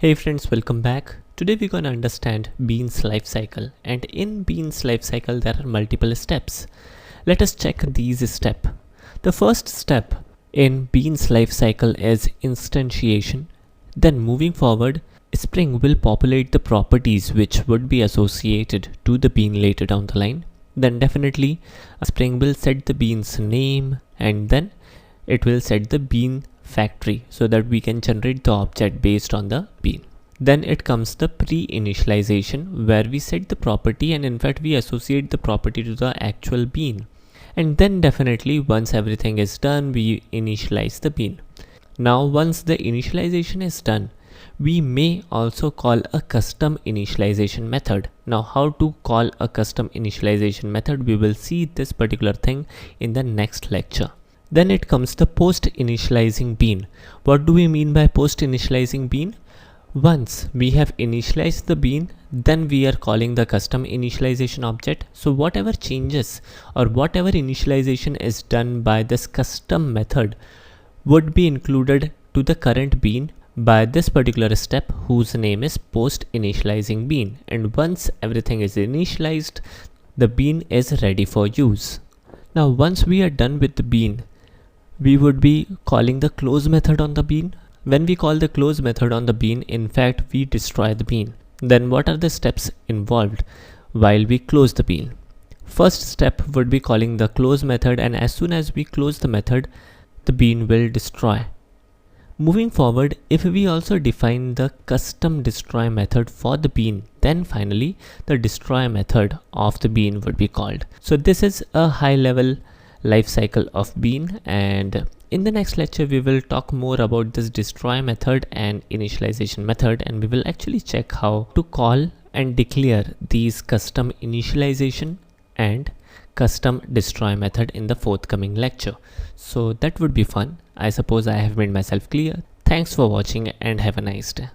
Hey friends, welcome back. Today we're going to understand beans life cycle, and in beans life cycle there are multiple steps. Let us check these steps. The first step in beans life cycle is instantiation. Then moving forward, Spring will populate the properties which would be associated to the bean later down the line. Then definitely Spring will set the bean's name, and then it will set the bean factory so that we can generate the object based on the bean. Then it comes the pre-initialization, where we set the property and in fact we associate the property to the actual bean. And then definitely once everything is done, we initialize the bean. Now once the initialization is done, we may also call a custom initialization method. Now how to call a custom initialization method, we will see this particular thing in the next lecture. Then it comes the post initializing bean. What do we mean by post initializing bean? Once we have initialized the bean, then we are calling the custom initialization object. So whatever changes or whatever initialization is done by this custom method would be included to the current bean by this particular step, whose name is post initializing bean. And once everything is initialized, the bean is ready for use. Now once we are done with the bean, we would be calling the close method on the bean. When we call the close method on the bean, in fact we destroy the bean. Then what are the steps involved while we close the bean? First step would be calling the close method, and as soon as we close the method, the bean will destroy. Moving forward, if we also define the custom destroy method for the bean, then finally the destroy method of the bean would be called. So this is a high level life cycle of bean, and in the next lecture we will talk more about this destroy method and initialization method, and we will actually check how to call and declare these custom initialization and custom destroy method in the forthcoming lecture. So that would be fun. I suppose I have made myself clear. Thanks for watching and have a nice day.